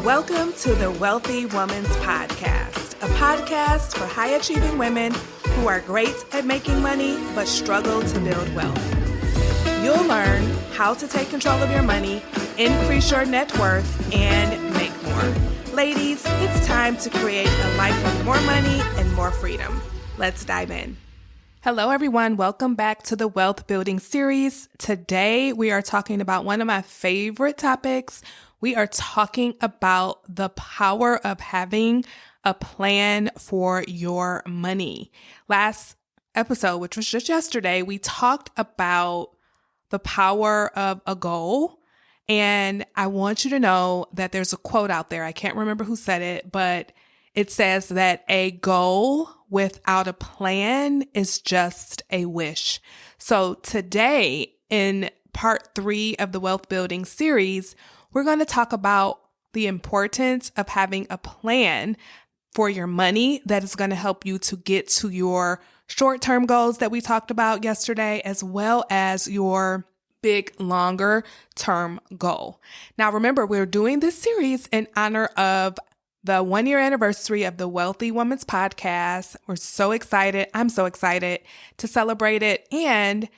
Welcome to the Wealthy Woman's Podcast, a podcast for high-achieving women who are great at making money but struggle to build wealth. You'll learn how to take control of your money, increase your net worth, and make more. Ladies, it's time to create a life with more money and more freedom. Let's dive in. Hello, everyone. Welcome back to the Wealth Building Series. Today, we are talking about one of my favorite topics. We are talking about the power of having a plan for your money. Last episode, which was just yesterday, we talked about the power of a goal. And I want you to know that there's a quote out there. I can't remember who said it, but it says that a goal without a plan is just a wish. So today, in part 3 of the Wealth Building series, we're going to talk about the importance of having a plan for your money that is going to help you to get to your short-term goals that we talked about yesterday, as well as your big, longer-term goal. Now, remember, we're doing this series in honor of the 1-year anniversary of the Wealthy Woman's Podcast. We're so excited. I'm so excited to celebrate it. And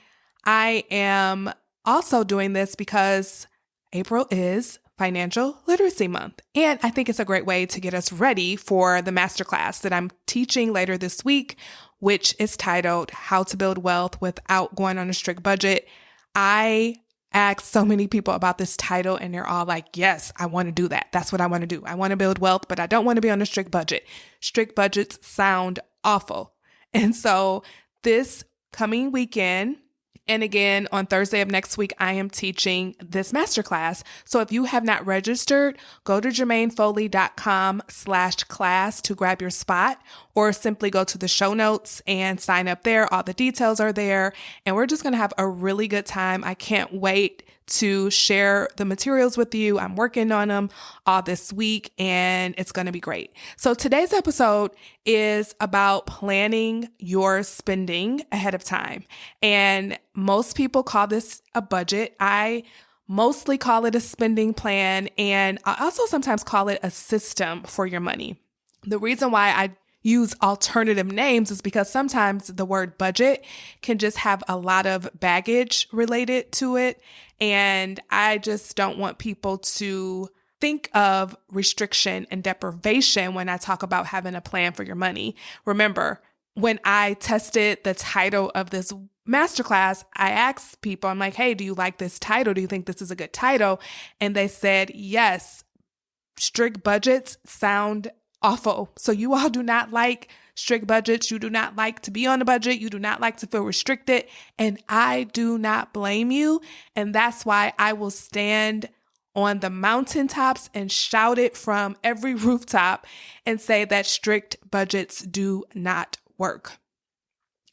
I am also doing this because April is Financial Literacy Month. And I think it's a great way to get us ready for the masterclass that I'm teaching later this week, which is titled How to Build Wealth Without Going on a Strict Budget. I asked so many people about this title and they're all like, yes, I want to do that. That's what I want to do. I want to build wealth, but I don't want to be on a strict budget. Strict budgets sound awful. And so this coming weekend, and again, on Thursday of next week, I am teaching this masterclass. So if you have not registered, go to jermainefoley.com/class to grab your spot, or simply go to the show notes and sign up there. All the details are there, and we're just going to have a really good time. I can't wait to share the materials with you. I'm working on them all this week, and it's going to be great. So today's episode is about planning your spending ahead of time. And most people call this a budget. I mostly call it a spending plan, and I also sometimes call it a system for your money. The reason why I use alternative names is because sometimes the word budget can just have a lot of baggage related to it. And I just don't want people to think of restriction and deprivation when I talk about having a plan for your money. Remember, when I tested the title of this masterclass, I asked people, I'm like, hey, do you like this title? Do you think this is a good title? And they said, yes, strict budgets sound awful. So you all do not like strict budgets. You do not like to be on a budget. You do not like to feel restricted. And I do not blame you. And that's why I will stand on the mountaintops and shout it from every rooftop and say that strict budgets do not work.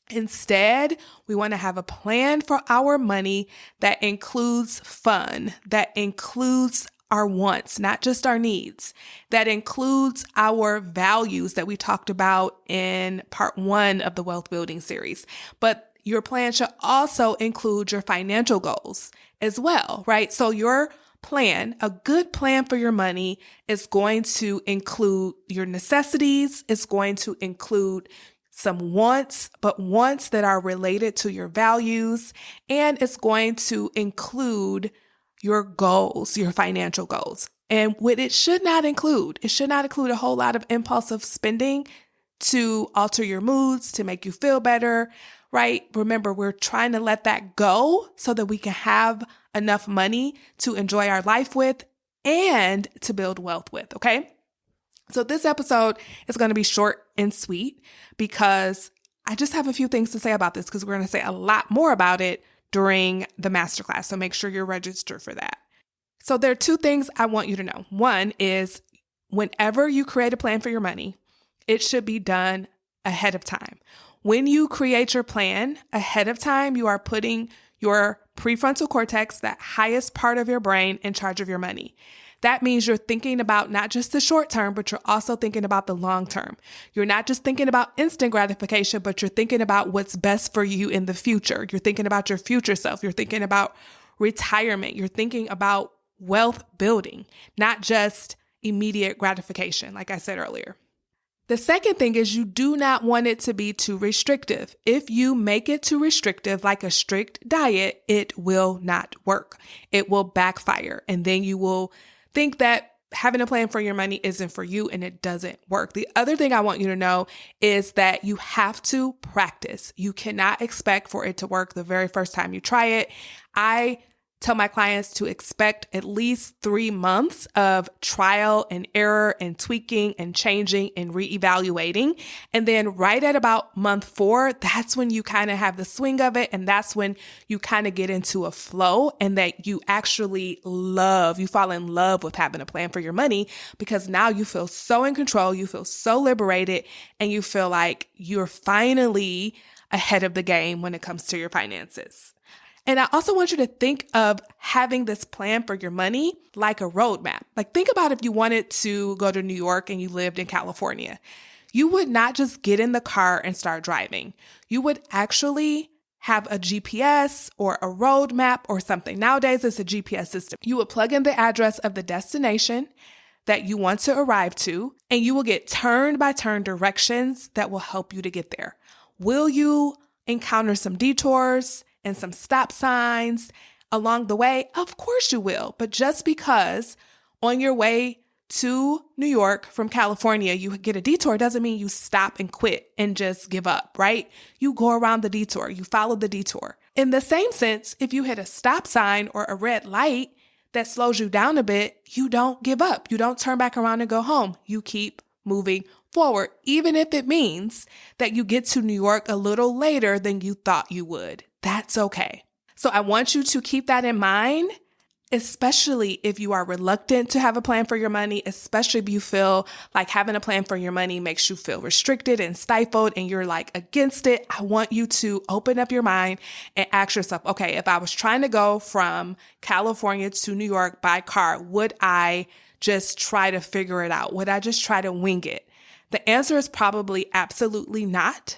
Instead, we want to have a plan for our money that includes fun, that includes our wants, not just our needs, that includes our values that we talked about in part 1 of the Wealth Building series. But your plan should also include your financial goals as well, right? So your plan, a good plan for your money, is going to include your necessities. It's going to include some wants, but wants that are related to your values. And it's going to include your goals, your financial goals. And what it should not include a whole lot of impulsive spending to alter your moods, to make you feel better, right? Remember, we're trying to let that go so that we can have enough money to enjoy our life with and to build wealth with, okay? So this episode is going to be short and sweet because I just have a few things to say about this because we're going to say a lot more about it during the masterclass. So make sure you're registered for that. So there are 2 things I want you to know. One is whenever you create a plan for your money, it should be done ahead of time. When you create your plan ahead of time, you are putting your prefrontal cortex, that highest part of your brain, in charge of your money. That means you're thinking about not just the short term, but you're also thinking about the long term. You're not just thinking about instant gratification, but you're thinking about what's best for you in the future. You're thinking about your future self. You're thinking about retirement. You're thinking about wealth building, not just immediate gratification, like I said earlier. The second thing is you do not want it to be too restrictive. If you make it too restrictive, like a strict diet, it will not work. It will backfire. And then you will think that having a plan for your money isn't for you and it doesn't work. The other thing I want you to know is that you have to practice. You cannot expect for it to work the very first time you try it. I tell my clients to expect at least 3 months of trial and error and tweaking and changing and reevaluating. And then right at about month 4, that's when you kind of have the swing of it. And that's when you kind of get into a flow and that you actually you fall in love with having a plan for your money, because now you feel so in control, you feel so liberated, and you feel like you're finally ahead of the game when it comes to your finances. And I also want you to think of having this plan for your money like a roadmap. Like, think about if you wanted to go to New York and you lived in California. You would not just get in the car and start driving. You would actually have a GPS or a roadmap or something. Nowadays, it's a GPS system. You would plug in the address of the destination that you want to arrive to, and you will get turn-by-turn directions that will help you to get there. Will you encounter some detours and some stop signs along the way? Of course you will. But just because on your way to New York from California, you get a detour doesn't mean you stop and quit and just give up, right? You go around the detour, you follow the detour. In the same sense, if you hit a stop sign or a red light that slows you down a bit, you don't give up. You don't turn back around and go home. You keep moving forward, even if it means that you get to New York a little later than you thought you would. That's okay. So I want you to keep that in mind, especially if you are reluctant to have a plan for your money, especially if you feel like having a plan for your money makes you feel restricted and stifled and you're like against it. I want you to open up your mind and ask yourself, okay, if I was trying to go from California to New York by car, would I just try to figure it out? Would I just try to wing it? The answer is probably absolutely not.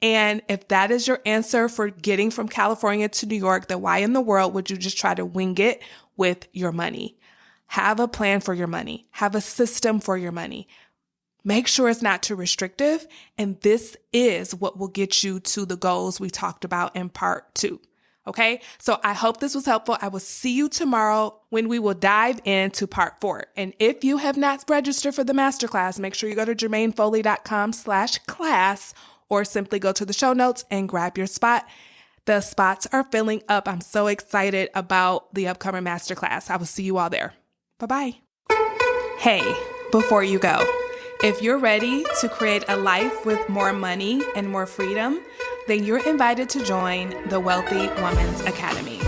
And if that is your answer for getting from California to New York, then why in the world would you just try to wing it with your money? Have a plan for your money. Have a system for your money. Make sure it's not too restrictive. And this is what will get you to the goals we talked about in part 2. Okay, so I hope this was helpful. I will see you tomorrow when we will dive into part 4. And if you have not registered for the masterclass, make sure you go to jermainefoley.com/class or simply go to the show notes and grab your spot. The spots are filling up. I'm so excited about the upcoming masterclass. I will see you all there. Bye-bye. Hey, before you go, if you're ready to create a life with more money and more freedom, then you're invited to join the Wealthy Woman's Academy,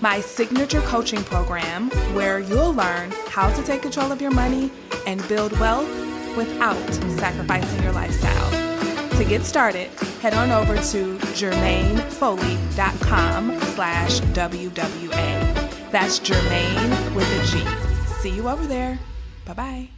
my signature coaching program where you'll learn how to take control of your money and build wealth without sacrificing your lifestyle. To get started, head on over to jermainefoley.com/WWA. That's Jermaine with a G. See you over there. Bye-bye.